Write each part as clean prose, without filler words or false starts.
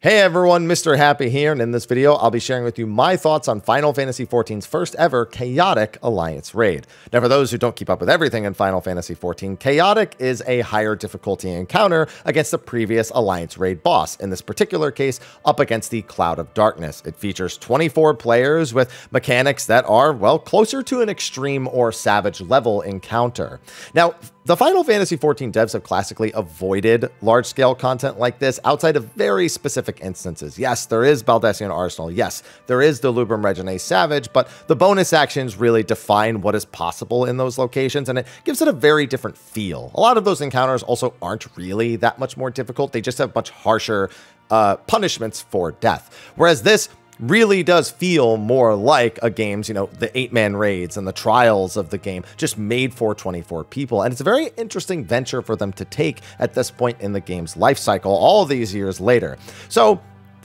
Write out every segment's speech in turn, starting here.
Hey everyone, Mrhappy here, and in this video, I'll be sharing with you my thoughts on Final Fantasy XIV's first ever Chaotic Alliance raid. Now, for those who don't keep up with everything in Final Fantasy XIV, Chaotic is a higher difficulty encounter against the previous Alliance raid boss, in this particular case, up against the Cloud of Darkness. It features 24 players with mechanics that are, well, closer to an extreme or savage level encounter. Now, the Final Fantasy XIV devs have classically avoided large-scale content like this outside of very specific instances. Yes, there is Baldesion Arsenal. Yes, there is the Lubrum Regine Savage, but the bonus actions really define what is possible in those locations, and it gives it a very different feel. A lot of those encounters also aren't really that much more difficult. They just have much harsher punishments for death. Whereas this really does feel more like a game's, the 8-man raids and the trials of the game, just made for 24 people. And it's a very interesting venture for them to take at this point in the game's life cycle, all these years later. So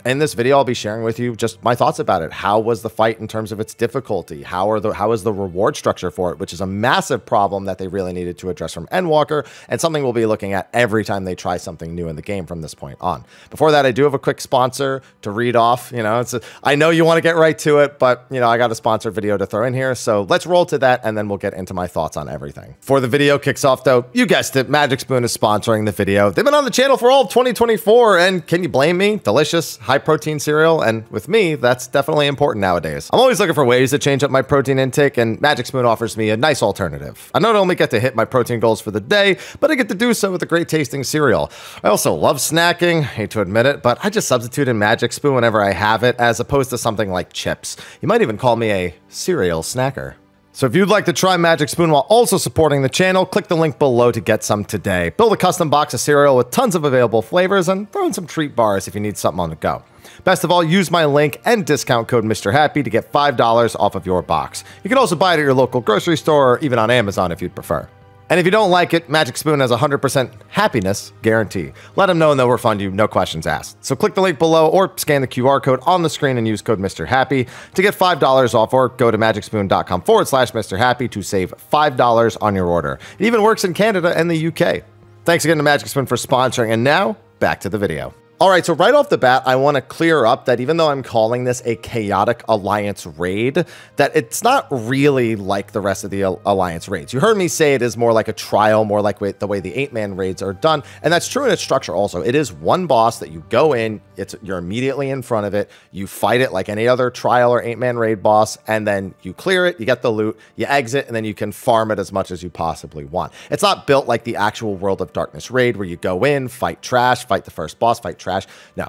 in this video, I'll be sharing with you just my thoughts about it. How was the fight in terms of its difficulty? How is the reward structure for it, which is a massive problem that they really needed to address from Endwalker, and something we'll be looking at every time they try something new in the game from this point on. Before that, I do have a quick sponsor to read off. I know you want to get right to it, but I got a sponsored video to throw in here, so let's roll to that, and then we'll get into my thoughts on everything. Before the video kicks off, though, you guessed it, Magic Spoon is sponsoring the video. They've been on the channel for all of 2024, and can you blame me? Delicious, high-protein cereal, and with me, that's definitely important nowadays. I'm always looking for ways to change up my protein intake, and Magic Spoon offers me a nice alternative. I not only get to hit my protein goals for the day, but I get to do so with a great-tasting cereal. I also love snacking, hate to admit it, but I just substitute in Magic Spoon whenever I have it, as opposed to something like chips. You might even call me a cereal snacker. So if you'd like to try Magic Spoon while also supporting the channel, click the link below to get some today. Build a custom box of cereal with tons of available flavors, and throw in some treat bars if you need something on the go. Best of all, use my link and discount code Mrhappy to get $5 off of your box. You can also buy it at your local grocery store or even on Amazon if you'd prefer. And if you don't like it, Magic Spoon has a 100% happiness guarantee. Let them know and they'll refund you, no questions asked. So click the link below or scan the QR code on the screen and use code Mrhappy to get $5 off, or go to magicspoon.com/Mrhappy to save $5 on your order. It even works in Canada and the UK. Thanks again to Magic Spoon for sponsoring, and now back to the video. All right, so right off the bat, I want to clear up that even though I'm calling this a Chaotic Alliance raid, that it's not really like the rest of the Alliance raids. You heard me say it is more like a trial, more like the way the 8-man raids are done, and that's true in its structure also. It is one boss that you go in, you're immediately in front of it, you fight it like any other trial or 8-man raid boss, and then you clear it, you get the loot, you exit, and then you can farm it as much as you possibly want. It's not built like the actual World of Darkness raid, where you go in, fight trash, fight the first boss, fight trash. No,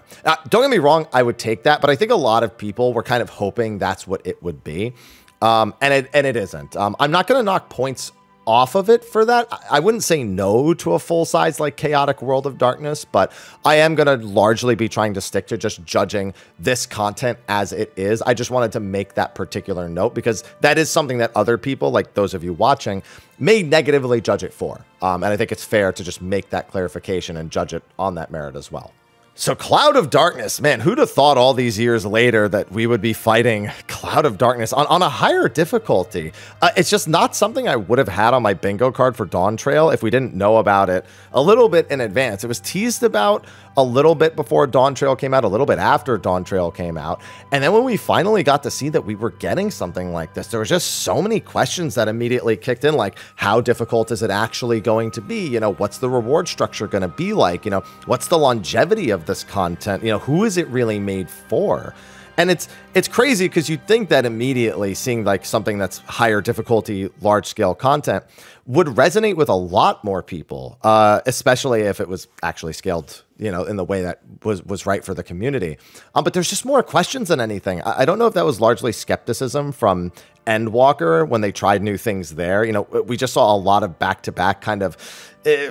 don't get me wrong, I would take that, but I think a lot of people were kind of hoping that's what it would be, and it isn't. I'm not going to knock points off of it for that. I wouldn't say no to a full-size like Chaotic World of Darkness, but I am going to largely be trying to stick to just judging this content as it is. I just wanted to make that particular note because that is something that other people, like those of you watching, may negatively judge it for, and I think it's fair to just make that clarification and judge it on that merit as well. So Cloud of Darkness, man, who'd have thought all these years later that we would be fighting Cloud of Darkness on a higher difficulty? It's just not something I would have had on my bingo card for Dawn Trail if we didn't know about it a little bit in advance. It was teased about a little bit before Dawn Trail came out, a little bit after Dawn Trail came out. And then when we finally got to see that we were getting something like this, there was just so many questions that immediately kicked in, like how difficult is it actually going to be? What's the reward structure going to be like? What's the longevity of this content? Who is it really made for? And it's crazy because you'd think that immediately seeing like something that's higher difficulty, large scale content would resonate with a lot more people, especially if it was actually scaled, in the way that was right for the community. But there's just more questions than anything. I don't know if that was largely skepticism from Endwalker when they tried new things there. We just saw a lot of back-to-back kind of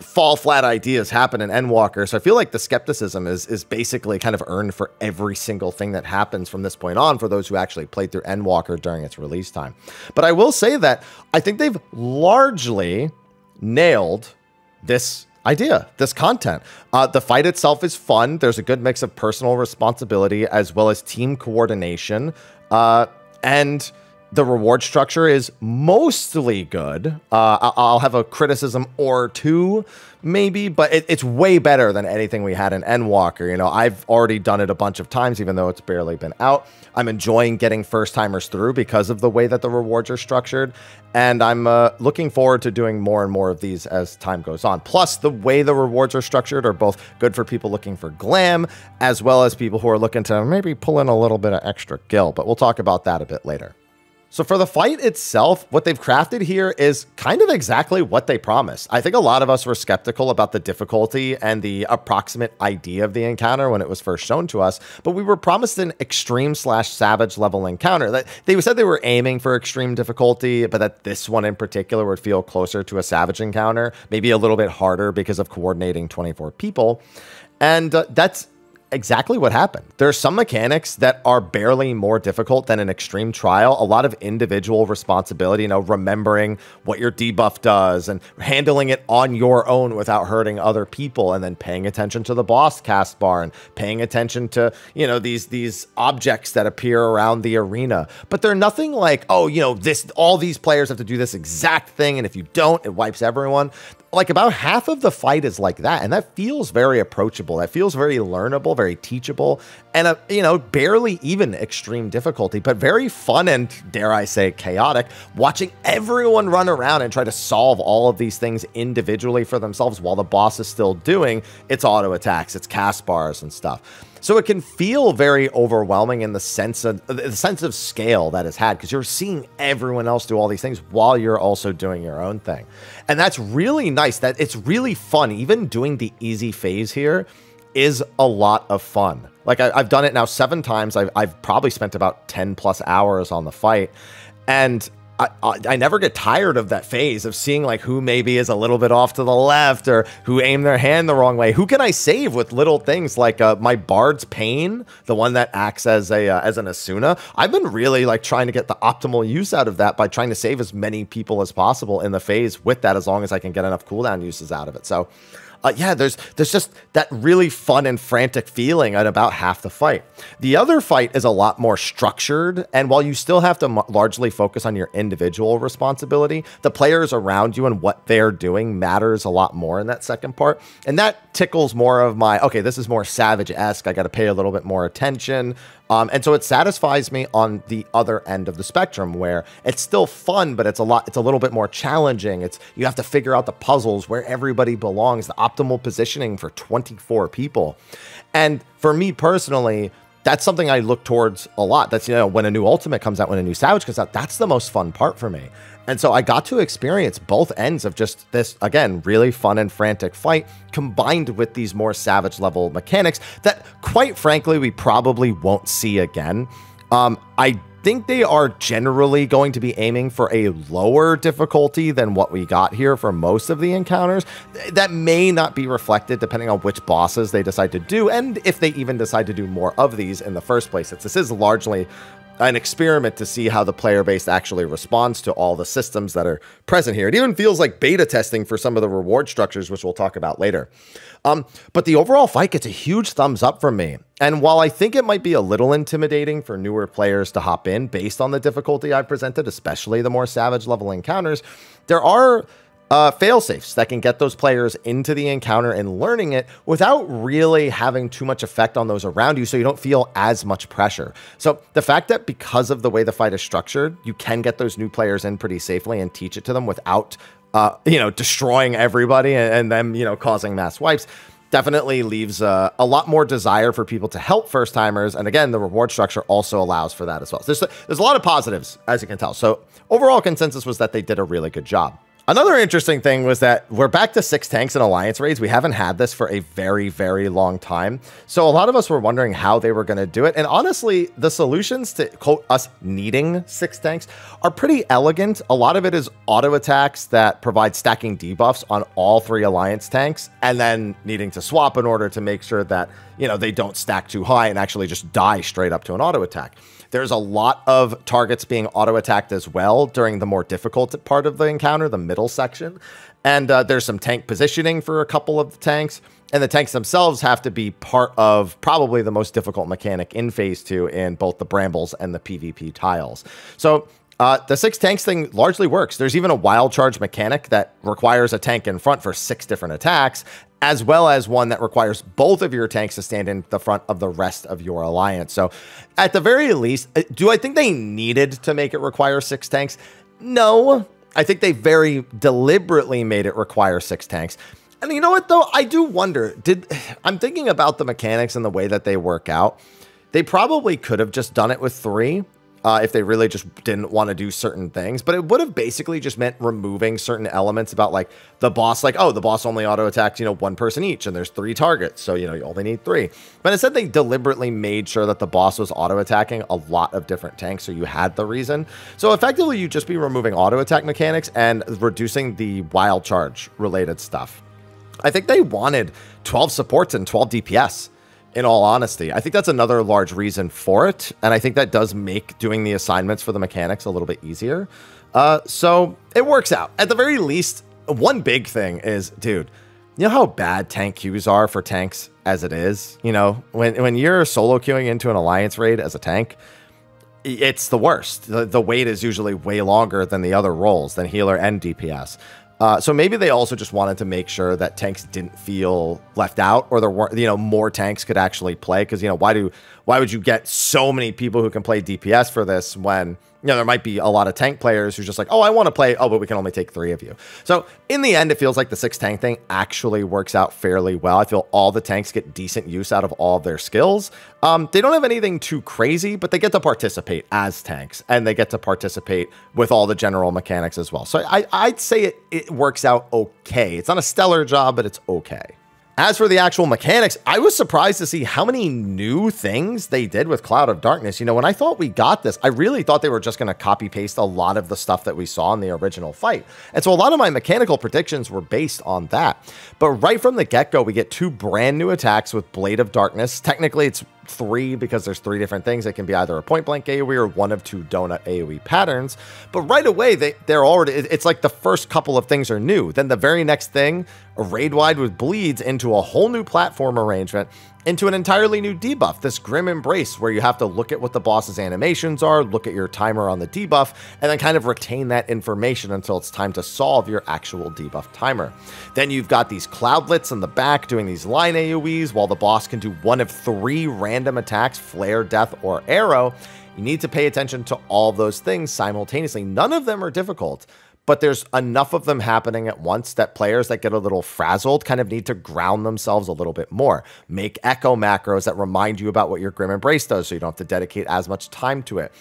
fall flat ideas happen in Endwalker. So I feel like the skepticism is basically kind of earned for every single thing that happens from this point on for those who actually played through Endwalker during its release time. But I will say that I think they've largely nailed this idea, this content. The fight itself is fun. There's a good mix of personal responsibility as well as team coordination. And the reward structure is mostly good. I'll have a criticism or two, maybe, but it's way better than anything we had in Endwalker. You know, I've already done it a bunch of times, even though it's barely been out. I'm enjoying getting first-timers through because of the way that the rewards are structured, and I'm looking forward to doing more and more of these as time goes on. Plus, the way the rewards are structured are both good for people looking for glam, as well as people who are looking to maybe pull in a little bit of extra gil, but we'll talk about that a bit later. So for the fight itself, what they've crafted here is kind of exactly what they promised. I think a lot of us were skeptical about the difficulty and the approximate idea of the encounter when it was first shown to us, but we were promised an extreme/savage level encounter. That they said they were aiming for extreme difficulty, but that this one in particular would feel closer to a savage encounter, maybe a little bit harder because of coordinating 24 people. And that's exactly what happened. There are some mechanics that are barely more difficult than an extreme trial. A lot of individual responsibility, you know, remembering what your debuff does and handling it on your own without hurting other people, and then paying attention to the boss cast bar and paying attention to, you know, these objects that appear around the arena. But they're nothing like, oh, you know, all these players have to do this exact thing, and if you don't, it wipes everyone. Like about half of the fight is like that, and that feels very approachable. That feels very learnable, very teachable, and you know, barely even extreme difficulty, but very fun and, dare I say, chaotic. Watching everyone run around and try to solve all of these things individually for themselves while the boss is still doing its auto attacks, its cast bars and stuff. So it can feel very overwhelming in the sense of scale that it's had, because you're seeing everyone else do all these things while you're also doing your own thing. And that's really nice. That it's really fun. Even doing the easy phase here is a lot of fun. Like I've done it now 7 times. I've probably spent about 10+ hours on the fight. And I never get tired of that phase of seeing like who maybe is a little bit off to the left, or who aimed their hand the wrong way. Who can I save with little things like my Bard's Pain, the one that acts as an Asuna. I've been really like trying to get the optimal use out of that by trying to save as many people as possible in the phase with that, as long as I can get enough cooldown uses out of it. So yeah, there's just that really fun and frantic feeling at about half the fight. The other fight is a lot more structured, and while you still have to largely focus on your individual responsibility, the players around you and what they're doing matters a lot more in that second part. And that tickles more of my, okay, this is more Savage-esque, I got to pay a little bit more attention. And so it satisfies me on the other end of the spectrum, where it's still fun, but it's a little bit more challenging. You have to figure out the puzzles, where everybody belongs, the optimal positioning for 24 people. And for me personally, that's something I look towards a lot. That's, you know, when a new Ultimate comes out, when a new Savage comes out, that's the most fun part for me. And so I got to experience both ends of just this, again, really fun and frantic fight, combined with these more Savage level mechanics that, quite frankly, we probably won't see again. I think they are generally going to be aiming for a lower difficulty than what we got here for most of the encounters. That may not be reflected depending on which bosses they decide to do, and if they even decide to do more of these in the first place, since this is largely an experiment to see how the player base actually responds to all the systems that are present here. It even feels like beta testing for some of the reward structures, which we'll talk about later. But the overall fight gets a huge thumbs up from me. And while I think it might be a little intimidating for newer players to hop in based on the difficulty I presented, especially the more Savage level encounters, there are fail-safes that can get those players into the encounter and learning it without really having too much effect on those around you, so you don't feel as much pressure. So the fact that because of the way the fight is structured, you can get those new players in pretty safely and teach it to them without, you know, destroying everybody and them, you know, causing mass wipes, definitely leaves a lot more desire for people to help first-timers. And again, the reward structure also allows for that as well. So there's a lot of positives, as you can tell. So overall consensus was that they did a really good job. Another interesting thing was that we're back to 6 tanks in Alliance raids. We haven't had this for a very, very long time. So a lot of us were wondering how they were going to do it. And honestly, the solutions to, quote, us needing 6 tanks are pretty elegant. A lot of it is auto attacks that provide stacking debuffs on all 3 Alliance tanks, and then needing to swap in order to make sure that, you know, they don't stack too high and actually just die straight up to an auto attack. There's a lot of targets being auto-attacked as well during the more difficult part of the encounter, the middle section. And there's some tank positioning for a couple of the tanks. And the tanks themselves have to be part of probably the most difficult mechanic in Phase 2 in both the Brambles and the PvP tiles. So The 6 tanks thing largely works. There's even a wild charge mechanic that requires a tank in front for 6 different attacks, as well as one that requires both of your tanks to stand in the front of the rest of your alliance. So at the very least, do I think they needed to make it require 6 tanks? No. I think they very deliberately made it require 6 tanks. And you know what, though? I do wonder, I'm thinking about the mechanics and the way that they work out. They probably could have just done it with 3. If they really just didn't want to do certain things, but it would have basically just meant removing certain elements about like the boss, like, oh, the boss only auto attacks, 1 person each and there's 3 targets. So, you only need 3. But instead they deliberately made sure that the boss was auto attacking a lot of different tanks. So you had the reason. So effectively you'd just be removing auto attack mechanics and reducing the wild charge related stuff. I think they wanted 12 supports and 12 DPS. In all honesty, I think that's another large reason for it. And I think that does make doing the assignments for the mechanics a little bit easier. So it works out. At the very least, one big thing is, dude, you know how bad tank queues are for tanks as it is? When you're solo queuing into an alliance raid as a tank, it's the worst. The wait is usually way longer than the other roles, than healer and DPS. So maybe they also just wanted to make sure that tanks didn't feel left out, or there weren't, more tanks could actually play. Because, why would you get so many people who can play DPS for this when, there might be a lot of tank players who's just like, oh, I want to play. Oh, but we can only take 3 of you. So in the end, it feels like the 6 tank thing actually works out fairly well. I feel all the tanks get decent use out of all of their skills. They don't have anything too crazy, but they get to participate as tanks, and they get to participate with all the general mechanics as well. So I'd say it works out okay. It's not a stellar job, but it's okay. As for the actual mechanics, I was surprised to see how many new things they did with Cloud of Darkness. When I thought we got this, I really thought they were just going to copy paste a lot of the stuff that we saw in the original fight. And so a lot of my mechanical predictions were based on that. But right from the get-go, we get 2 brand new attacks with Blade of Darkness. Technically, it's 3 because there's 3 different things. It can be either a point blank AoE or one of 2 donut AoE patterns. But right away, they're already, it's like the first couple of things are new. Then the very next thing, a raid wide with bleeds into a whole new platform arrangement, into an entirely new debuff, this Grim Embrace, where you have to look at what the boss's animations are, look at your timer on the debuff, and then kind of retain that information until it's time to solve your actual debuff timer. Then you've got these cloudlets in the back doing these line AoEs, while the boss can do one of 3 random attacks, Flare, Death, or Arrow. You need to pay attention to all those things simultaneously. None of them are difficult, but there's enough of them happening at once that players that get a little frazzled kind of need to ground themselves a little bit more. Make echo macros that remind you about what your Grim Embrace does, so you don't have to dedicate as much time to it.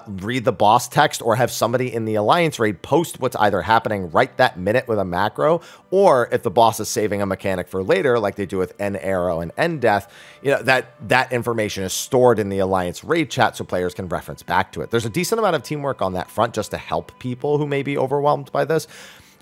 Read the boss text, or have somebody in the alliance raid post what's either happening right that minute with a macro, or if the boss is saving a mechanic for later, like they do with End Arrow and End Death, that information is stored in the alliance raid chat so players can reference back to it. There's a decent amount of teamwork on that front just to help people who may be overwhelmed by this.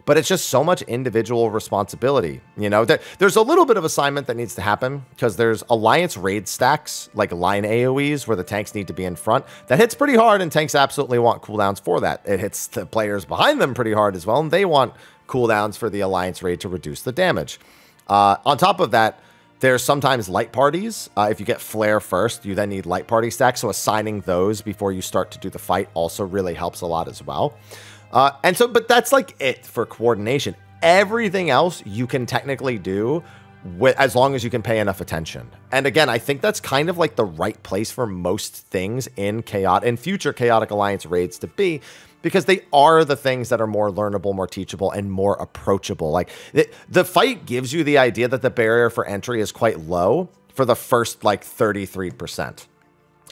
But it's just so much individual responsibility, there's a little bit of assignment that needs to happen, because there's alliance raid stacks, like line AoEs, where the tanks need to be in front. That hits pretty hard, and tanks absolutely want cooldowns for that. It hits the players behind them pretty hard as well, and they want cooldowns for the alliance raid to reduce the damage. On top of that, there's sometimes light parties. If you get Flare first, you then need light party stacks, so assigning those before you start to do the fight also really helps a lot as well. But that's like it for coordination. Everything else you can technically do as long as you can pay enough attention. And again, I think that's kind of like the right place for most things in future Chaotic Alliance raids to be, because they are the things that are more learnable, more teachable, and more approachable. Like the fight gives you the idea that the barrier for entry is quite low for the first 33%.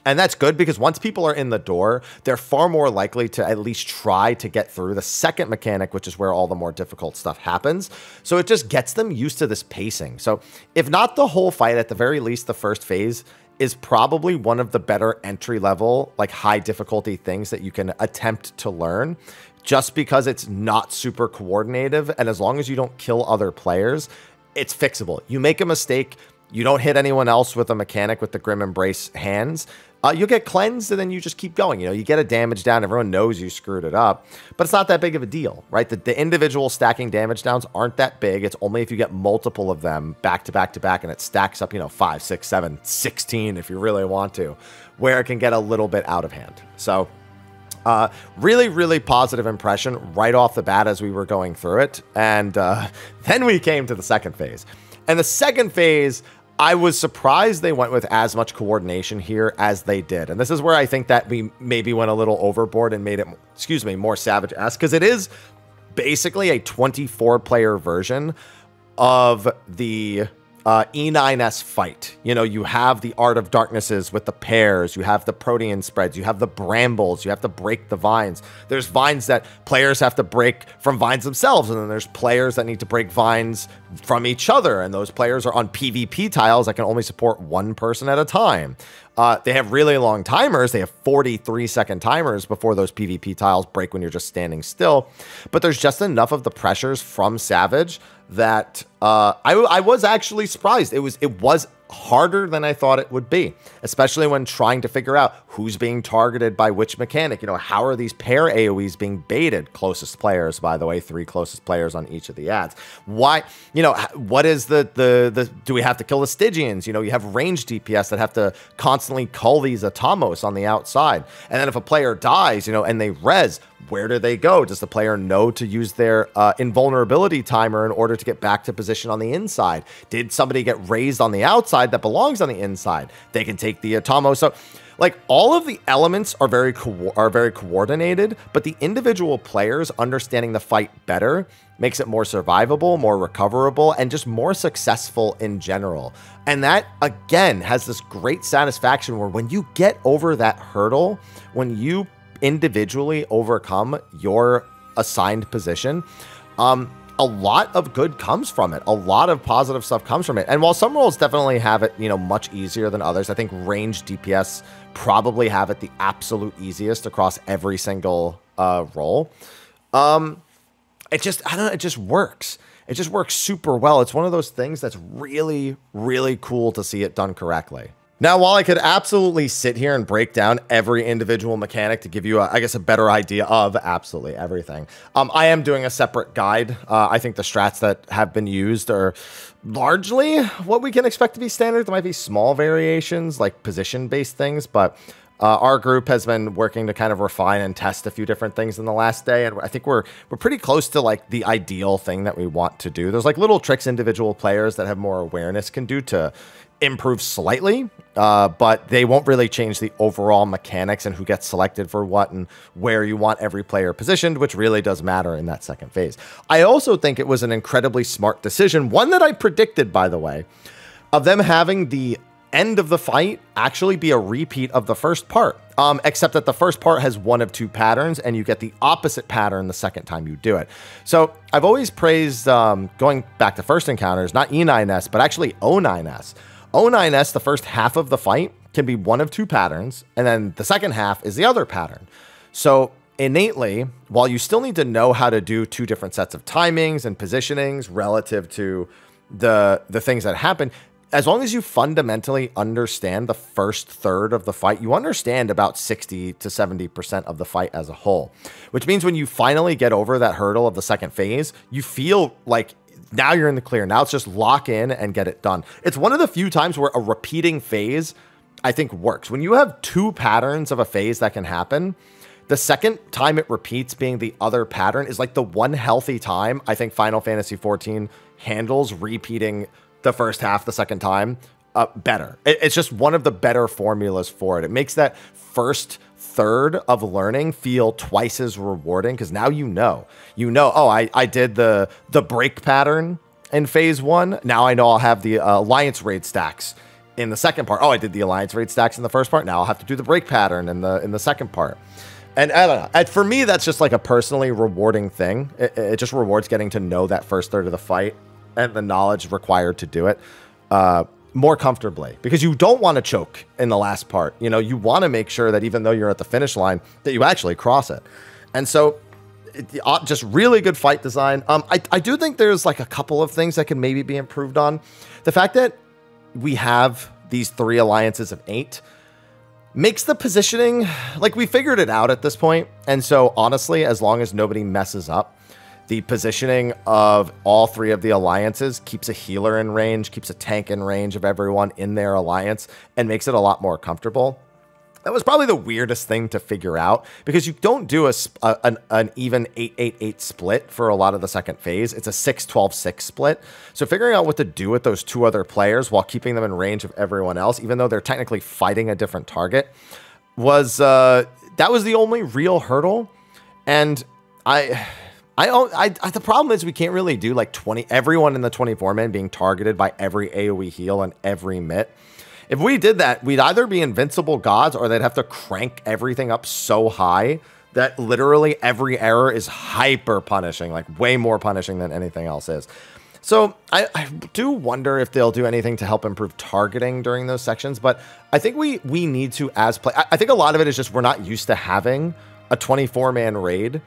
And that's good, because once people are in the door, they're far more likely to at least try to get through the second mechanic, which is where all the more difficult stuff happens. So it just gets them used to this pacing. So if not the whole fight, at the very least, the first phase is probably one of the better entry level, high difficulty things that you can attempt to learn, just because it's not super coordinative. And as long as you don't kill other players, it's fixable. You make a mistake, you don't hit anyone else with a mechanic with the Grim Embrace hands, you'll get cleansed, and then you just keep going. You get a damage down. Everyone knows you screwed it up, but it's not that big of a deal, right? The individual stacking damage downs aren't that big. It's only if you get multiple of them back to back to back, and it stacks up, 5, 6, 7, 16 if you really want to, where it can get a little bit out of hand. So Really, really positive impression right off the bat as we were going through it. And then we came to the second phase. And the second phase, I was surprised they went with as much coordination here as they did. And this is where I think that we maybe went a little overboard and made it, excuse me, more Savage-esque, because it is basically a 24-player version of the E9S fight. You know, you have the Art of Darknesses with the pairs, you have the Protean spreads, you have the brambles, you have to break the vines. There's vines that players have to break from vines themselves, and then there's players that need to break vines from each other, and those players are on PvP tiles that can only support one person at a time. They have really long timers. They have 43-second timers before those PvP tiles break when you're just standing still. But there's just enough of the pressures from Savage that I was actually surprised. It was harder than I thought it would be, especially when trying to figure out who's being targeted by which mechanic. You know, how are these pair AoEs being baited? Closest players, by the way, 3 closest players on each of the ads. Why, you know, what is the do we have to kill the Stygians? You know, you have ranged DPS that have to constantly cull these Atomos on the outside. And then if a player dies, you know, and they res, where do they go? Does the player know to use their invulnerability timer in order to get back to position on the inside? Did somebody get raised on the outside that belongs on the inside? They can take the Atomo. So, like, all of the elements are very coordinated, but the individual players understanding the fight better makes it more survivable, more recoverable, and just more successful in general. And that, again, has this great satisfaction where when you get over that hurdle, when you individually overcome your assigned position, a lot of good comes from it. A lot of positive stuff comes from it. And while some roles definitely have it, you know, much easier than others, I think ranged DPS probably have it the absolute easiest across every single role. It just, I don't know, it just works. It just works super well. It's one of those things that's really, really cool to see it done correctly. Now, while I could absolutely sit here and break down every individual mechanic to give you, I guess, a better idea of absolutely everything, I am doing a separate guide. I think the strats that have been used are largely what we can expect to be standard. There might be small variations, like position-based things, but our group has been working to kind of refine and test a few different things in the last day, and I think we're pretty close to like the ideal thing that we want to do. There's like little tricks individual players that have more awareness can do to improve slightly, but they won't really change the overall mechanics and who gets selected for what and where you want every player positioned, which really does matter in that second phase. I also think it was an incredibly smart decision, one that I predicted, by the way, of them having the end of the fight actually be a repeat of the first part, except that the first part has one of 2 patterns and you get the opposite pattern the second time you do it. So I've always praised, going back to first encounters, not E9S, but actually O9S. O9S, the first half of the fight can be one of 2 patterns, and then the second half is the other pattern. So innately, while you still need to know how to do 2 different sets of timings and positionings relative to the things that happen, as long as you fundamentally understand the first third of the fight, you understand about 60 to 70% of the fight as a whole, which means when you finally get over that hurdle of the second phase, you feel like now you're in the clear. Now it's just lock in and get it done. It's one of the few times where a repeating phase, I think, works. When you have 2 patterns of a phase that can happen, the second time it repeats being the other pattern is like the one healthy time I think Final Fantasy XIV handles repeating the first half the second time better. It's just one of the better formulas for it. It makes that first third of learning feel twice as rewarding, because now you know, oh, I did the break pattern in phase 1. Now I know I'll have the alliance raid stacks in the second part. Oh, I did the alliance raid stacks in the first part. Now I'll have to do the break pattern in the second part. And I don't know. And for me, that's just like a personally rewarding thing. It just rewards getting to know that first third of the fight and the knowledge required to do it more comfortably, because you don't want to choke in the last part. You know, you want to make sure that even though you're at the finish line, that you actually cross it. And so just really good fight design. I do think there's like a couple of things that can maybe be improved on. The fact that we have these 3 alliances of 8 makes the positioning, like, we figured it out at this point. And so honestly, as long as nobody messes up, the positioning of all 3 of the alliances keeps a healer in range, keeps a tank in range of everyone in their alliance, and makes it a lot more comfortable. That was probably the weirdest thing to figure out, because you don't do an even 8-8-8 split for a lot of the second phase. It's a 6-12-6 split. So figuring out what to do with those two other players while keeping them in range of everyone else, even though they're technically fighting a different target, was that was the only real hurdle. And the problem is we can't really do like everyone in the 24-man being targeted by every AoE heal and every mitt. If we did that, we'd either be invincible gods, or they'd have to crank everything up so high that literally every error is hyper punishing, like way more punishing than anything else is. So I do wonder if they'll do anything to help improve targeting during those sections, but I think we need to, as play, I think a lot of it is just we're not used to having a 24-man raid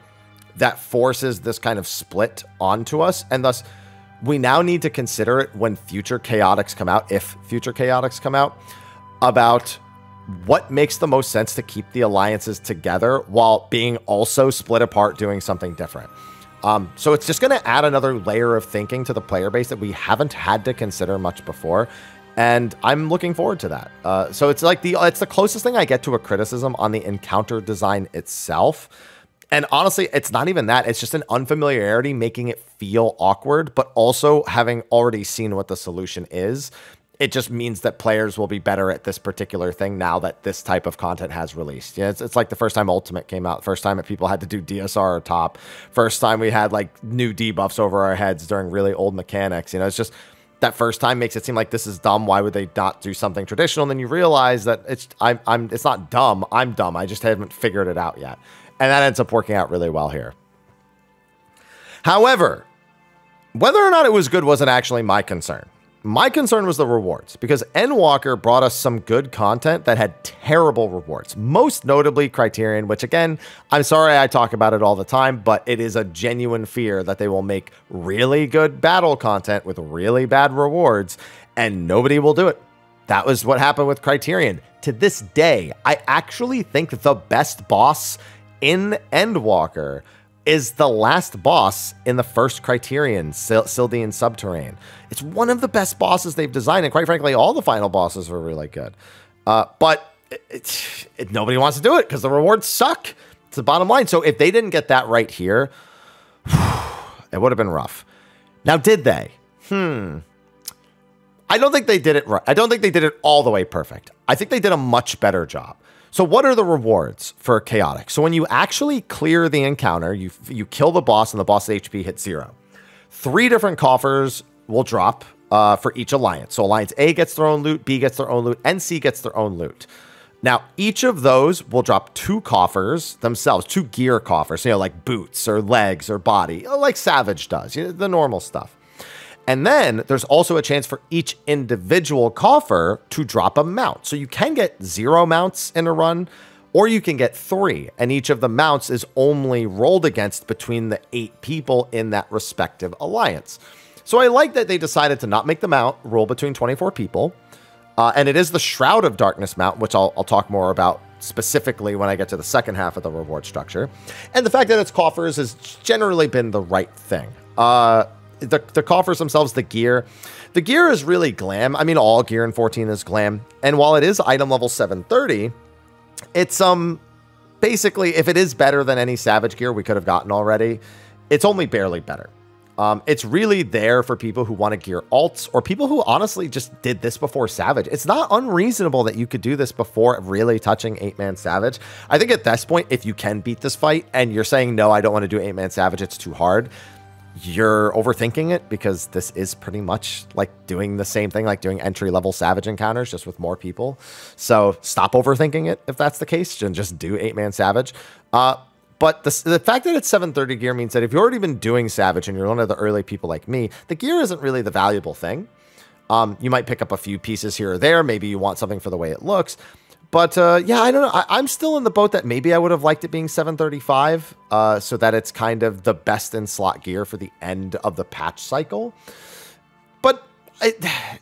that forces this kind of split onto us, and thus we now need to consider it when future chaotics come out, if future chaotics come out, about what makes the most sense to keep the alliances together while being also split apart doing something different. So it's just going to add another layer of thinking to the player base that we haven't had to consider much before, and I'm looking forward to that. So it's like it's the closest thing I get to a criticism on the encounter design itself. And honestly, it's not even that. It's just an unfamiliarity making it feel awkward, but also having already seen what the solution is, it just means that players will be better at this particular thing now that this type of content has released. Yeah, it's like the first time Ultimate came out, first time that people had to do DSR or top, first time we had like new debuffs over our heads during really old mechanics. You know, it's just that first time makes it seem like this is dumb. Why would they not do something traditional? And then you realize that it's not dumb. I'm dumb. I just haven't figured it out yet. And that ends up working out really well here. However, whether or not it was good wasn't actually my concern. My concern was the rewards, because Endwalker brought us some good content that had terrible rewards, most notably Criterion, which again, I'm sorry I talk about it all the time, but it is a genuine fear that they will make really good battle content with really bad rewards, and nobody will do it. That was what happened with Criterion. To this day, I actually think the best boss in Endwalker is the last boss in the first Criterion, Sildian Subterrane. It's one of the best bosses they've designed, and quite frankly, all the final bosses were really good. But nobody wants to do it because the rewards suck. It's the bottom line. So if they didn't get that right here, it would have been rough. Now, did they? I don't think they did it right. I don't think they did it all the way perfect. I think they did a much better job. So what are the rewards for Chaotic? So when you actually clear the encounter, you kill the boss and the boss's HP hits 0. 3 different coffers will drop for each alliance. So Alliance A gets their own loot, B gets their own loot, and C gets their own loot. Now, each of those will drop 2 coffers themselves, 2 gear coffers, you know, like boots or legs or body, like Savage does, you know, the normal stuff. And then there's also a chance for each individual coffer to drop a mount. So you can get 0 mounts in a run, or you can get 3. And each of the mounts is only rolled against between the 8 people in that respective alliance. So I like that they decided to not make the mount roll between 24 people. And it is the Shroud of Darkness mount, which I'll talk more about specifically when I get to the second half of the reward structure. And the fact that it's coffers has generally been the right thing. The coffers themselves, the gear is really glam. I mean, all gear in 14 is glam. And while it is item level 730, it's basically, if it is better than any Savage gear we could have gotten already, it's only barely better. It's really there for people who want to gear alts, or people who honestly just did this before Savage. It's not unreasonable that you could do this before really touching 8-man Savage. I think at this point, if you can beat this fight and you're saying, no, I don't want to do 8-man Savage, it's too hard, you're overthinking it, because this is pretty much like doing the same thing, like doing entry-level Savage encounters, just with more people. So stop overthinking it if that's the case, and just do 8-man Savage. But the fact that it's 730 gear means that if you've already been doing Savage and you're one of the early people like me, the gear isn't really the valuable thing. You might pick up a few pieces here or there. Maybe you want something for the way it looks. But yeah, I don't know. I'm still in the boat that maybe I would have liked it being 735 so that it's kind of the best in slot gear for the end of the patch cycle. But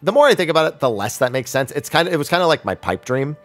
the more I think about it, the less that makes sense. It was kind of like my pipe dream.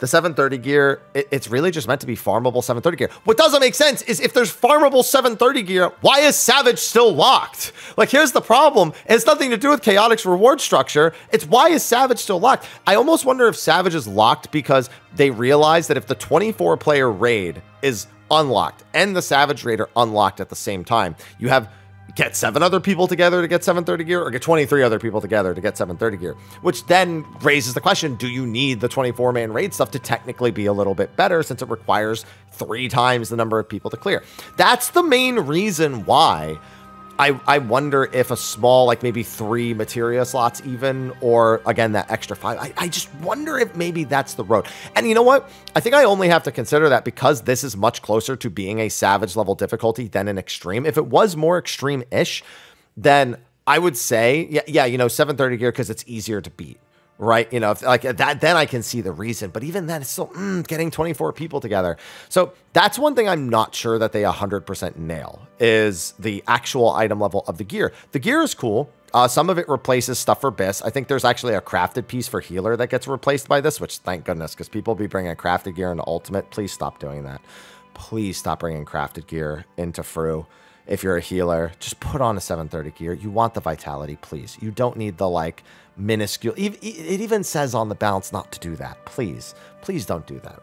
the 730 gear, it's really just meant to be farmable 730 gear. What doesn't make sense is if there's farmable 730 gear, why is Savage still locked? Like, here's the problem. It has nothing to do with Chaotic's reward structure. It's why is Savage still locked? I almost wonder if Savage is locked because they realize that if the 24-player raid is unlocked and the Savage raid are unlocked at the same time, you have get 7 other people together to get 730 gear, or get 23 other people together to get 730 gear, which then raises the question, do you need the 24-man raid stuff to technically be a little bit better, since it requires 3 times the number of people to clear? That's the main reason why I wonder if a small, like maybe 3 materia slots even, or again, that extra 5, I just wonder if maybe that's the road. And you know what? I think I only have to consider that because this is much closer to being a Savage level difficulty than an extreme. If it was more extreme-ish, then I would say, yeah, you know, 730 gear because it's easier to beat. Right? You know, if, like that, then I can see the reason. But even then, it's still getting 24 people together. So that's one thing I'm not sure that they 100% nail, is the actual item level of the gear. The gear is cool. Some of it replaces stuff for Biss. I think there's actually a crafted piece for healer that gets replaced by this, which thank goodness, because people be bringing crafted gear into Ultimate. Please stop doing that. Please stop bringing crafted gear into Fru. If you're a healer, just put on a 730 gear. You want the vitality, please. You don't need the, like, minuscule. It even says on the balance not to do that. Please don't do that.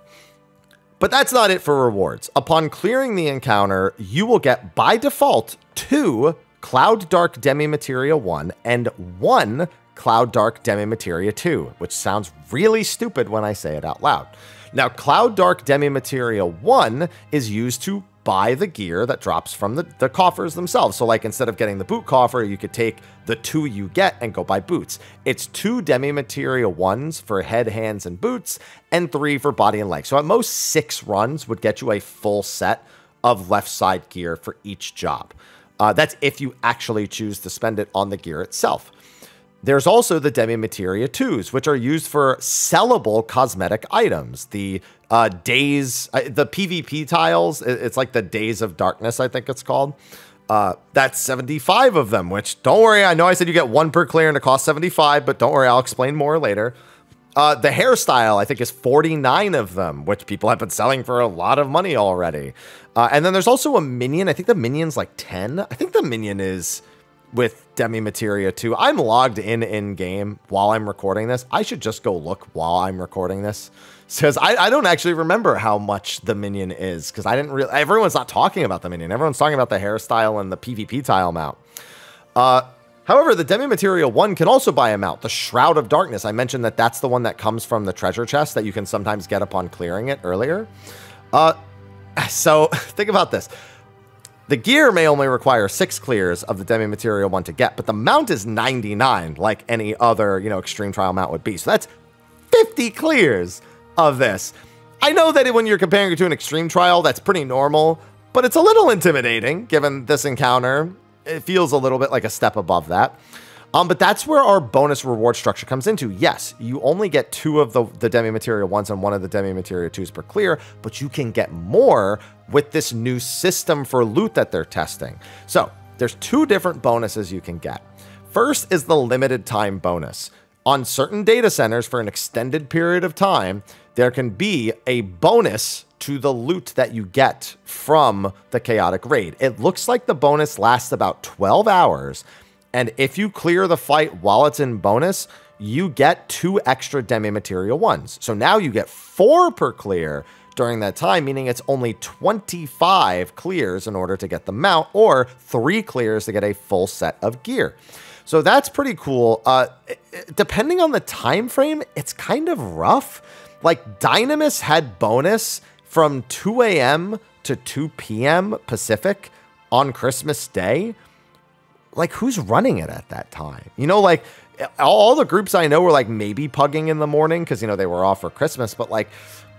But that's not it for rewards. Upon clearing the encounter, you will get, by default, 2 Cloud Dark Demi Materia 1 and 1 Cloud Dark Demi Materia 2, which sounds really stupid when I say it out loud. Now, Cloud Dark Demi Materia 1 is used to buy the gear that drops from the coffers themselves. So like, instead of getting the boot coffer, you could take the 2 you get and go buy boots. It's 2 Demi Materia 1s for head, hands, and boots, and 3 for body and legs. So at most 6 runs would get you a full set of left side gear for each job. That's if you actually choose to spend it on the gear itself. There's also the Demi Materia 2s, which are used for sellable cosmetic items. The days, the PvP tiles, it's like the Days of Darkness, I think it's called. That's 75 of them, which, don't worry, I know I said you get 1 per clear and it costs 75, but don't worry, I'll explain more later. The hairstyle, I think, is 49 of them, which people have been selling for a lot of money already. And then there's also a minion. I think the minion's like 10. I think the minion is with Demi Materia 2. I'm logged in game while I'm recording this. I should just go look while I'm recording this, because I don't actually remember how much the minion is, because I didn't really, everyone's not talking about the minion. Everyone's talking about the hairstyle and the PvP tile mount. However, the Demi Materia 1 can also buy a mount, the Shroud of Darkness. I mentioned that that's the one that comes from the treasure chest that you can sometimes get upon clearing it earlier. So think about this. The gear may only require 6 clears of the Demi Materia 1 to get, but the mount is 99, like any other, you know, extreme trial mount would be. So that's 50 clears of this. I know that when you're comparing it to an extreme trial, that's pretty normal, but it's a little intimidating given this encounter. It feels a little bit like a step above that. But that's where our bonus reward structure comes into. Yes, you only get 2 of the Demi Materia 1s and 1 of the Demi Materia 2s per clear, but you can get more with this new system for loot that they're testing. So there's 2 different bonuses you can get. First is the limited time bonus. On certain data centers for an extended period of time, there can be a bonus to the loot that you get from the chaotic raid. It looks like the bonus lasts about 12 hours. And if you clear the fight while it's in bonus, you get 2 extra Demi Materia 1s. So now you get 4 per clear during that time, meaning it's only 25 clears in order to get the mount, or 3 clears to get a full set of gear. So that's pretty cool. Depending on the time frame, it's kind of rough. Like, Dynamis had bonus from 2 a.m. to 2 p.m. Pacific on Christmas Day. Like, who's running it at that time? You know, like, all the groups I know were, like, maybe pugging in the morning because, you know, they were off for Christmas. But, like,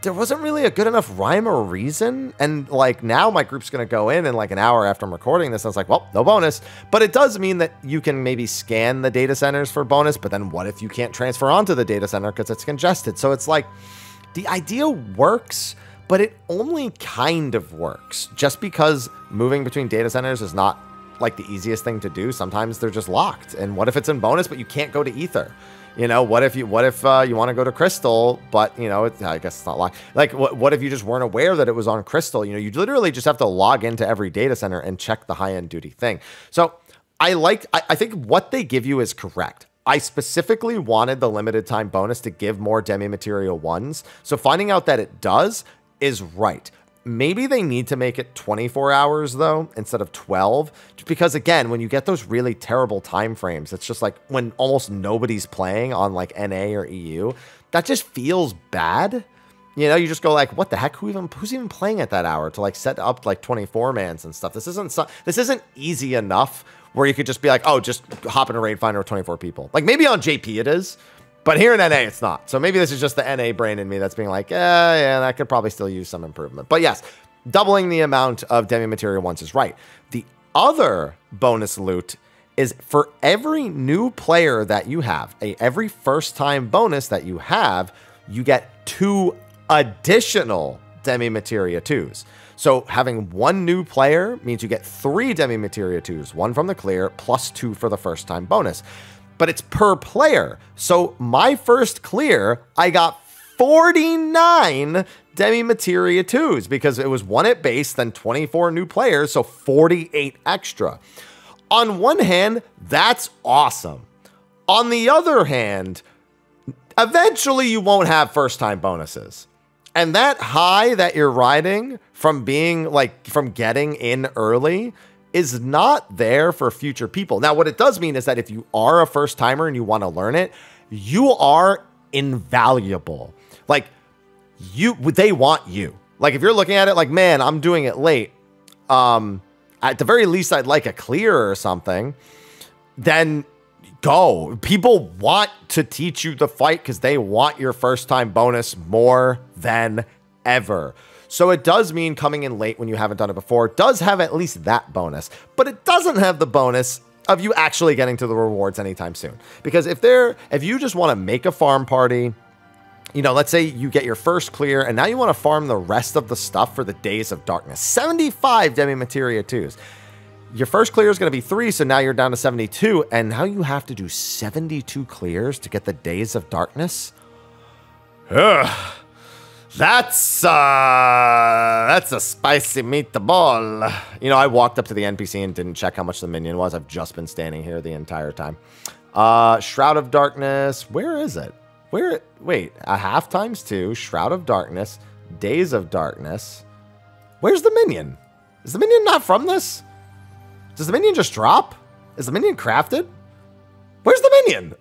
there wasn't really a good enough rhyme or reason. And, like, now my group's going to go in like, an hour after I'm recording this. And I was like, well, no bonus. But it does mean that you can maybe scan the data centers for bonus. But then what if you can't transfer onto the data center because it's congested? So it's like, the idea works, but it only kind of works. Just because moving between data centers is not like the easiest thing to do. Sometimes they're just locked. And what if it's in bonus, but you can't go to Ether? You know, what if you want to go to Crystal, but you know, I guess it's not locked. Like, what if you just weren't aware that it was on Crystal? You know, you literally just have to log into every data center and check the high-end duty thing. So I think what they give you is correct. I specifically wanted the limited time bonus to give more demi material ones. So finding out that it does is right. Maybe they need to make it 24 hours though, instead of 12, just because again, when you get those really terrible time frames, it's just like when almost nobody's playing on like NA or EU, that just feels bad. You know, you just go like, what the heck? Who's even playing at that hour to like set up like 24 mans and stuff? This isn't easy enough where you could just be like, oh, just hop in a raid finder with 24 people. Like maybe on JP it is. But here in NA, it's not. So maybe this is just the NA brain in me that's being like, yeah, that could probably still use some improvement. But yes, doubling the amount of demi material ones is right. The other bonus loot is for every new player that you have, every first time bonus that you have, you get 2 additional demi materia 2s. So having 1 new player means you get 3 demi materia 2s, 1 from the clear plus 2 for the first time bonus. But it's per player. So my first clear, I got 49 demi materia 2s because it was 1 at base, then 24 new players, so 48 extra. On one hand, that's awesome. On the other hand, eventually you won't have first time bonuses. And that high that you're riding from getting in early is not there for future people. Now, what it does mean is that if you are a first timer and you want to learn it, you are invaluable. Like they want you. Like if you're looking at it like, man, I'm doing it late. At the very least, I'd like a clear or something. Then go. People want to teach you the fight because they want your first time bonus more than ever. So it does mean coming in late when you haven't done it before does have at least that bonus, but it doesn't have the bonus of you actually getting to the rewards anytime soon. Because if you just want to make a farm party, you know, let's say you get your first clear and now you want to farm the rest of the stuff for the Days of Darkness, 75 demi materia 2s. Your first clear is going to be 3, so now you're down to 72, and now you have to do 72 clears to get the Days of Darkness. Ugh. That's a spicy meatball. You know, I walked up to the NPC and didn't check how much the minion was. I've just been standing here the entire time. Shroud of Darkness. Where is it? Wait, a half times 2. Shroud of Darkness. Days of Darkness. Where's the minion? Is the minion not from this? Does the minion just drop? Is the minion crafted? Where's the minion?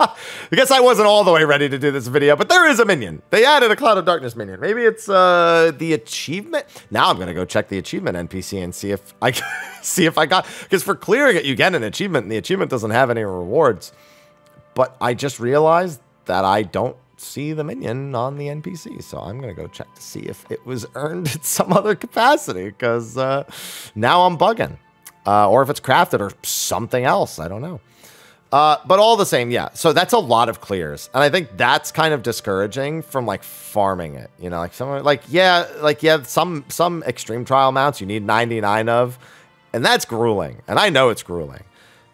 I guess I wasn't all the way ready to do this video, but there is a minion. They added a Cloud of Darkness minion. Maybe it's the achievement. Now I'm going to go check the achievement NPC and see if I got, because for clearing it, you get an achievement and the achievement doesn't have any rewards. But I just realized that I don't see the minion on the NPC. So I'm going to go check to see if it was earned in some other capacity, because now I'm bugging. Or if it's crafted or something else. I don't know. But all the same, yeah. So that's a lot of clears. And I think that's kind of discouraging from like farming it. You know, some extreme trial mounts you need 99 of. And that's grueling. And I know it's grueling.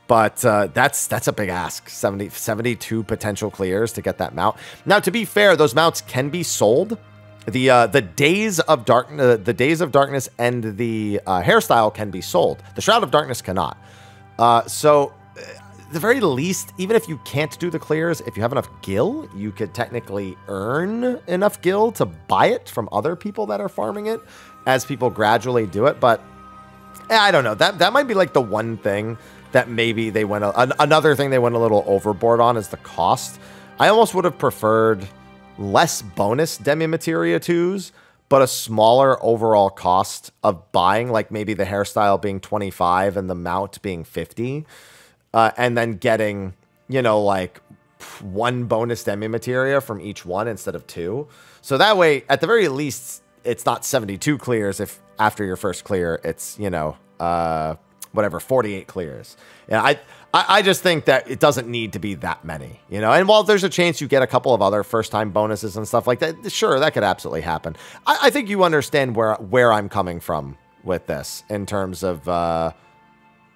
But that's a big ask. 72 potential clears to get that mount. Now, to be fair, those mounts can be sold. The Days of Darkness and the hairstyle can be sold. The Shroud of Darkness cannot. So at the very least, even if you can't do the clears, if you have enough gil, you could technically earn enough gil to buy it from other people that are farming it as people gradually do it. But I don't know. That might be like the one thing that maybe they went, another thing they went a little overboard on is the cost. I almost would have preferred less bonus demi materia 2s, but a smaller overall cost of buying, like maybe the hairstyle being 25 and the mount being 50. And then getting, you know, like 1 bonus demi materia from each one instead of 2. So that way, at the very least, it's not 72 clears if after your first clear, it's, you know, whatever, 48 clears. Yeah, I just think that it doesn't need to be that many, you know. And while there's a chance you get a couple of other first-time bonuses and stuff like that, sure, that could absolutely happen. I think you understand where I'm coming from with this in terms of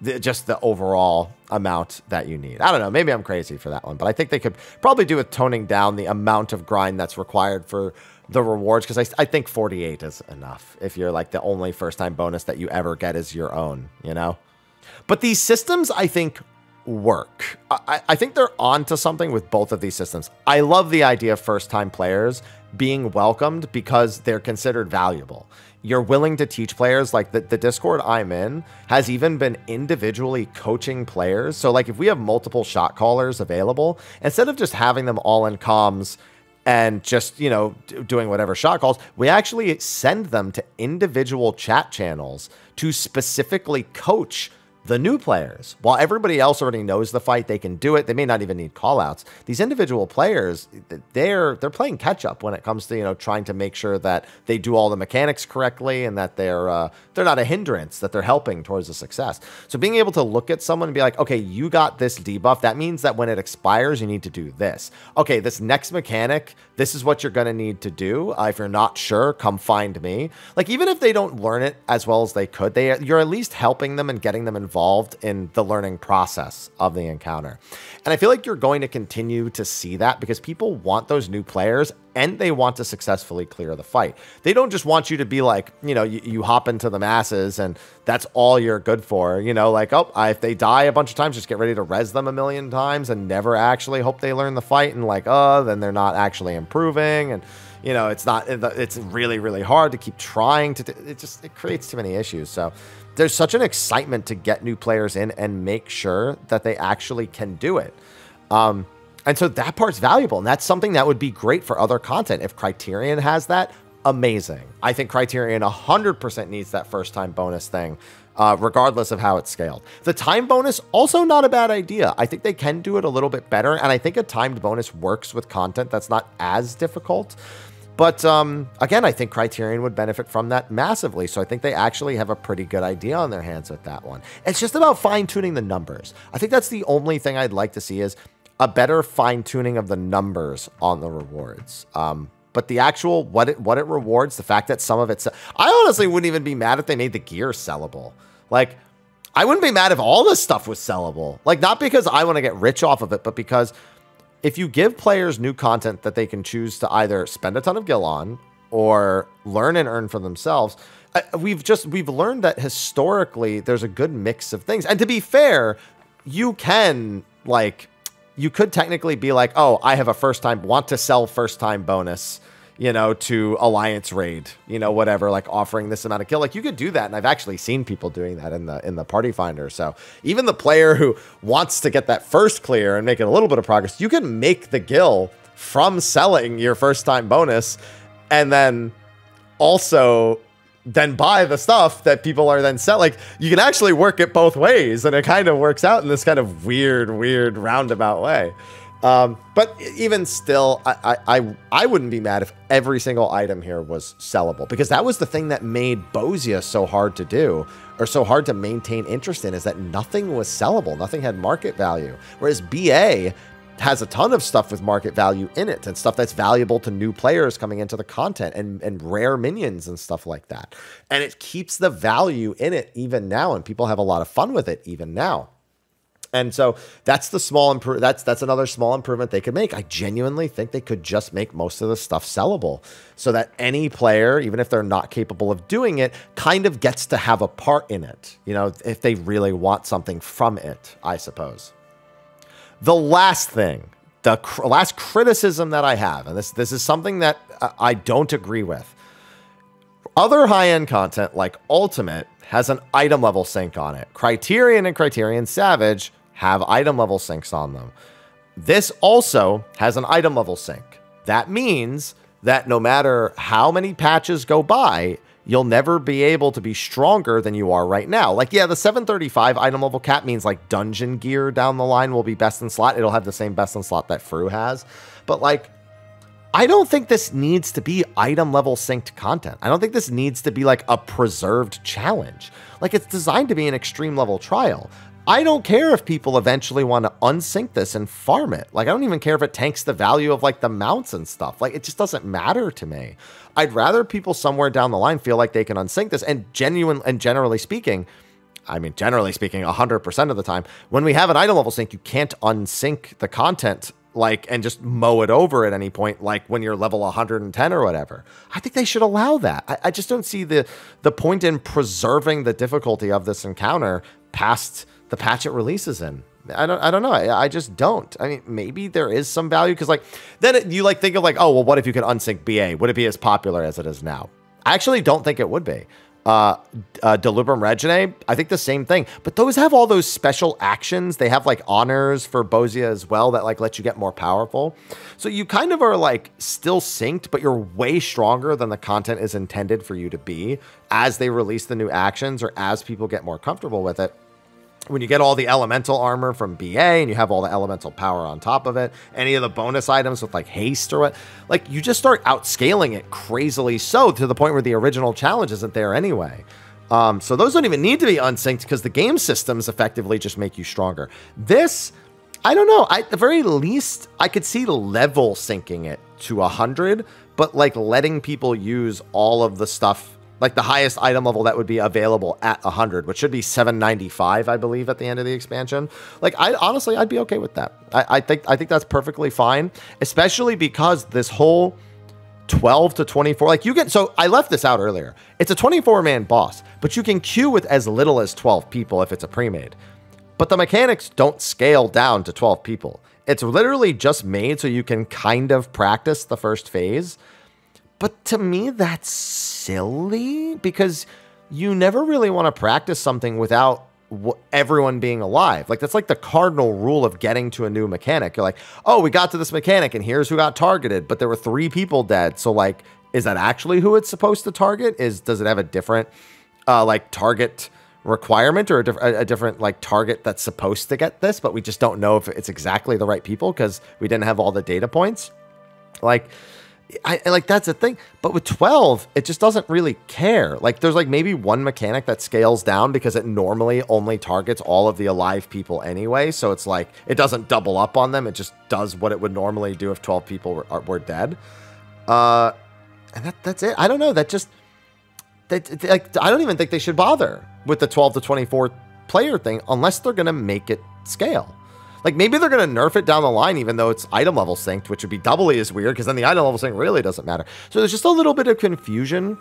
just the overall amount that you need. I don't know. Maybe I'm crazy for that one, but I think they could probably do with toning down the amount of grind that's required for the rewards, because I think 48 is enough if you're like the only first-time bonus that you ever get is your own, you know? But these systems, I think, work. I think they're onto something with both of these systems. I love the idea of first-time players being welcomed because they're considered valuable. You're willing to teach players. Like the Discord I'm in has even been individually coaching players. So like if we have multiple shot callers available, instead of just having them all in comms and just, you know, doing whatever shot calls, we actually send them to individual chat channels to specifically coach the new players. While everybody else already knows the fight, they can do it. They may not even need callouts. These individual players, they're playing catch up when it comes to, you know, trying to make sure that they do all the mechanics correctly and that they're not a hindrance, that they're helping towards the success. So being able to look at someone and be like, okay, you got this debuff. That means that when it expires, you need to do this. Okay, this next mechanic, this is what you're going to need to do. If you're not sure, come find me. Like, even if they don't learn it as well as they could, you're at least helping them and getting them involved in the learning process of the encounter. And I feel like you're going to continue to see that because people want those new players and they want to successfully clear the fight. They don't just want you to be like, you know, you hop into the masses and that's all you're good for. You know, like, oh, if they die a bunch of times, just get ready to res them a million times and never actually hope they learn the fight. And like, oh, then they're not actually improving. And, you know, it's really, really hard to keep trying to, it creates too many issues. So there's such an excitement to get new players in and make sure that they actually can do it. And so that part's valuable. And that's something that would be great for other content. If Criterion has that, amazing. I think Criterion 100% needs that first time bonus thing, regardless of how it's scaled. The time bonus, also not a bad idea. I think they can do it a little bit better. And I think a timed bonus works with content that's not as difficult. But again, I think Criterion would benefit from that massively. So I think they actually have a pretty good idea on their hands with that one. It's just about fine-tuning the numbers. I think that's the only thing I'd like to see is a better fine-tuning of the numbers on the rewards. But the actual, what it rewards, the fact that some of it's... I honestly wouldn't even be mad if they made the gear sellable. Like, I wouldn't be mad if all this stuff was sellable. Like, not because I want to get rich off of it, but because if you give players new content that they can choose to either spend a ton of gil on or learn and earn for themselves, we've learned that historically there's a good mix of things. And to be fair, you can, like, you could technically be like, oh, I have a want to sell first time bonus, you know, to Alliance Raid, you know, whatever, like offering this amount of gil. Like, you could do that. And I've actually seen people doing that in the Party Finder. So even the player who wants to get that first clear and make it a little bit of progress, you can make the gil from selling your first time bonus and then also then buy the stuff that people are then selling. Like, you can actually work it both ways, and it kind of works out in this kind of weird roundabout way. But even still, I wouldn't be mad if every single item here was sellable, because that was the thing that made Bozia so hard to do, or so hard to maintain interest in, is that nothing was sellable. Nothing had market value. Whereas BA has a ton of stuff with market value in it and stuff that's valuable to new players coming into the content and rare minions and stuff like that. And it keeps the value in it even now, and people have a lot of fun with it even now. And so that's the small that's another small improvement they could make. I genuinely think they could just make most of the stuff sellable so that any player, even if they're not capable of doing it, kind of gets to have a part in it, you know, if they really want something from it, I suppose. The last thing, the last criticism that I have, and this is something that I don't agree with. Other high-end content like Ultimate has an item level sync on it. Criterion and Criterion Savage have item level syncs on them. This also has an item level sync. That means that no matter how many patches go by, you'll never be able to be stronger than you are right now. Like, yeah, the 735 item level cap means like dungeon gear down the line will be best in slot. It'll have the same best in slot that Fru has. But like, I don't think this needs to be item level synced content. I don't think this needs to be like a preserved challenge. Like, it's designed to be an extreme level trial. I don't care if people eventually want to unsync this and farm it. Like, I don't even care if it tanks the value of like the mounts and stuff. Like, it just doesn't matter to me. I'd rather people somewhere down the line feel like they can unsync this. And generally speaking, I mean, generally speaking, 100% of the time, when we have an item level sync, you can't unsync the content like and just mow it over at any point, like when you're level 110 or whatever. I think they should allow that. I just don't see the point in preserving the difficulty of this encounter past the patch it releases in. I don't know. I just don't. I mean, maybe there is some value because like then you like think of like, oh, well, what if you could unsync BA? Would it be as popular as it is now? I actually don't think it would be. Delubrum Regine, I think the same thing, but those have all those special actions. They have like honors for Bozia as well that like let you get more powerful. So you kind of are like still synced, but you're way stronger than the content is intended for you to be as they release the new actions or as people get more comfortable with it. When you get all the elemental armor from BA and you have all the elemental power on top of it, any of the bonus items with like haste or what, like you just start outscaling it crazily so to the point where the original challenge isn't there anyway. So those don't even need to be unsynced because the game systems effectively just make you stronger. This, I don't know. At the very least, I could see level syncing it to 100, but like letting people use all of the stuff like the highest item level that would be available at 100, which should be 795, I believe, at the end of the expansion. Like, honestly, I'd be okay with that. I think that's perfectly fine, especially because this whole 12 to 24, like you get, so I left this out earlier. It's a 24-man boss, but you can queue with as little as 12 people if it's a pre-made. But the mechanics don't scale down to 12 people. It's literally just made so you can kind of practice the first phase. But to me, that's silly because you never really want to practice something without everyone being alive. Like that's like the cardinal rule of getting to a new mechanic. You're like, oh, we got to this mechanic and here's who got targeted, but there were 3 people dead. So like, is that actually who it's supposed to target? Does it have a different like target requirement or a different like target that's supposed to get this, but we just don't know if it's exactly the right people because we didn't have all the data points. Like, I like that's the thing, but with 12 it just doesn't really care. Like there's like maybe one mechanic that scales down because it normally only targets all of the alive people anyway, so it's like it doesn't double up on them, it just does what it would normally do if 12 people were dead. And that's it. I don't know, like I don't even think they should bother with the 12 to 24 player thing unless they're gonna make it scale. Like, maybe they're going to nerf it down the line, even though it's item level synced, which would be doubly as weird, because then the item level sync really doesn't matter. So there's just a little bit of confusion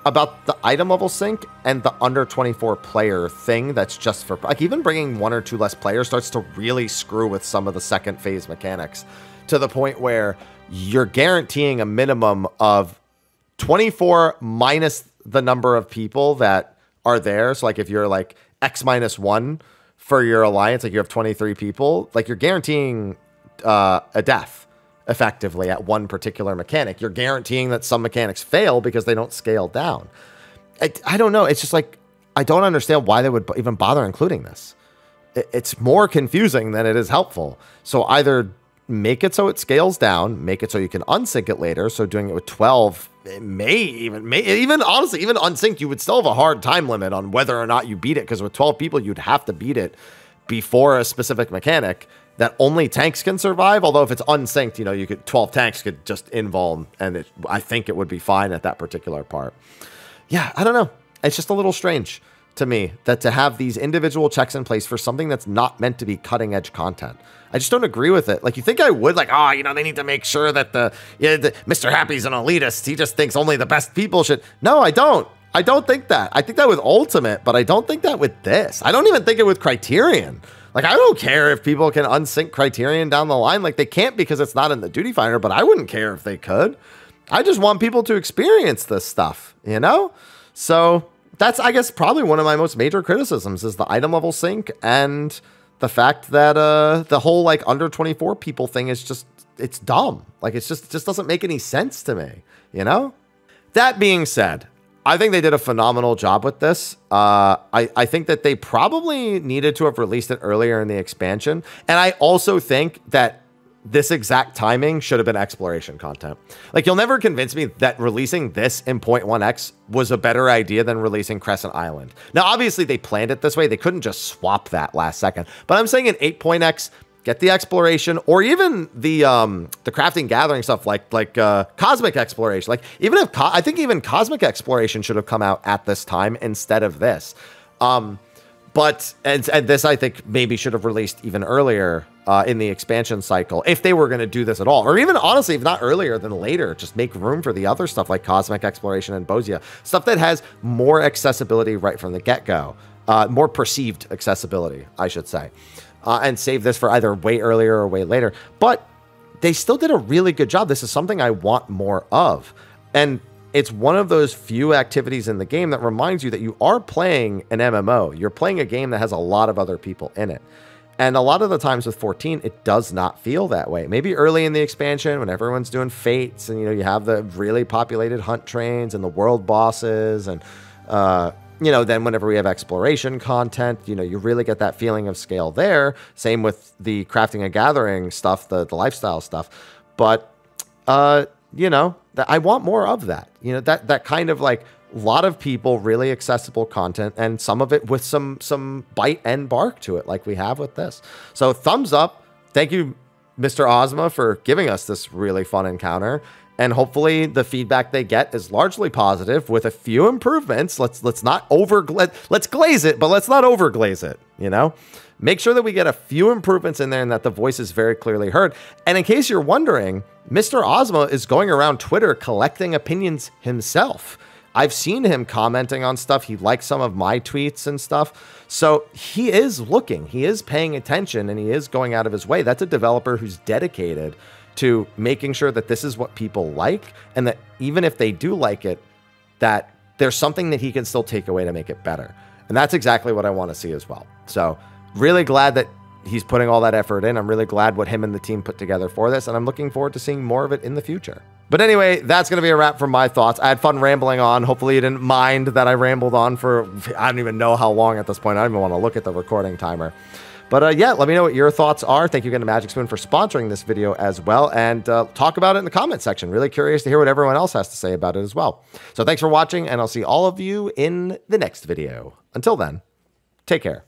about the item level sync and the under 24 player thing that's just for... Like, even bringing 1 or 2 less players starts to really screw with some of the second phase mechanics, to the point where you're guaranteeing a minimum of 24 minus the number of people that are there. So, like, if you're, like, X minus 1... for your alliance, like you have 23 people, like you're guaranteeing a death effectively at one particular mechanic. You're guaranteeing that some mechanics fail because they don't scale down. I don't know. It's just like, I don't understand why they would even bother including this. It's more confusing than it is helpful. So either make it so it scales down, make it so you can unsync it later. So doing it with 12, it may even honestly, even unsynced, you would still have a hard time limit on whether or not you beat it. Because with 12 people, you'd have to beat it before a specific mechanic that only tanks can survive. Although if it's unsynced, you know, 12 tanks could just invuln, and I think it would be fine at that particular part. Yeah, I don't know. It's just a little strange to me that to have these individual checks in place for something that's not meant to be cutting edge content. I just don't agree with it. Like, you think I would, like, oh, you know, they need to make sure that the Mrhappy's an elitist. He just thinks only the best people should. No, I don't. I don't think that. I think that with Ultimate, but I don't think that with this. I don't even think it with Criterion. Like, I don't care if people can unsync Criterion down the line. Like, they can't because it's not in the Duty Finder, but I wouldn't care if they could. I just want people to experience this stuff, you know? So that's, I guess, probably one of my most major criticisms is the item level sync and the fact that the whole like under 24 people thing is just, it's dumb. Like, it just doesn't make any sense to me, you know? That being said, I think they did a phenomenal job with this. I think that they probably needed to have released it earlier in the expansion. And I also think that this exact timing should have been exploration content. Like, you'll never convince me that releasing this in 0.1x was a better idea than releasing Crescent Island. Now, obviously, they planned it this way. They couldn't just swap that last second. But I'm saying in 8.x, get the exploration, or even the crafting gathering stuff, like cosmic exploration. Like, even if I think even cosmic exploration should have come out at this time instead of this. But, and this, I think, maybe should have released even earlier in the expansion cycle, if they were going to do this at all. Or even, honestly, if not earlier, than later. Just make room for the other stuff like Cosmic Exploration and Bosia. Stuff that has more accessibility right from the get-go. More perceived accessibility, I should say. And save this for either way earlier or way later. But they still did a really good job. This is something I want more of. And it's one of those few activities in the game that reminds you that you are playing an MMO. You're playing a game that has a lot of other people in it. And a lot of the times with 14, it does not feel that way. Maybe early in the expansion when everyone's doing fates and, you know, you have the really populated hunt trains and the world bosses and, you know, then whenever we have exploration content, you know, you really get that feeling of scale there. Same with the crafting and gathering stuff, the lifestyle stuff. But, you know, I want more of that. You know, that kind of like a lot of people, really accessible content, and some of it with some bite and bark to it, like we have with this. So thumbs up. Thank you, Mr. Ozma, for giving us this really fun encounter. And hopefully the feedback they get is largely positive with a few improvements. Let's not let's glaze it, but let's not overglaze it, you know? Make sure that we get a few improvements in there and that the voice is very clearly heard. And in case you're wondering, Mr. Ozma is going around Twitter collecting opinions himself. I've seen him commenting on stuff. He likes some of my tweets and stuff. So he is looking, he is paying attention, and he is going out of his way. That's a developer who's dedicated to making sure that this is what people like, and that even if they do like it, that there's something that he can still take away to make it better. And that's exactly what I want to see as well. So really glad that he's putting all that effort in. I'm really glad what him and the team put together for this, and I'm looking forward to seeing more of it in the future. But anyway, that's going to be a wrap for my thoughts. I had fun rambling on. Hopefully you didn't mind that I rambled on for, I don't even know how long at this point. I don't even want to look at the recording timer. But yeah, let me know what your thoughts are. Thank you again to Magic Spoon for sponsoring this video as well. And talk about it in the comment section. Really curious to hear what everyone else has to say about it as well. So thanks for watching, and I'll see all of you in the next video. Until then, take care.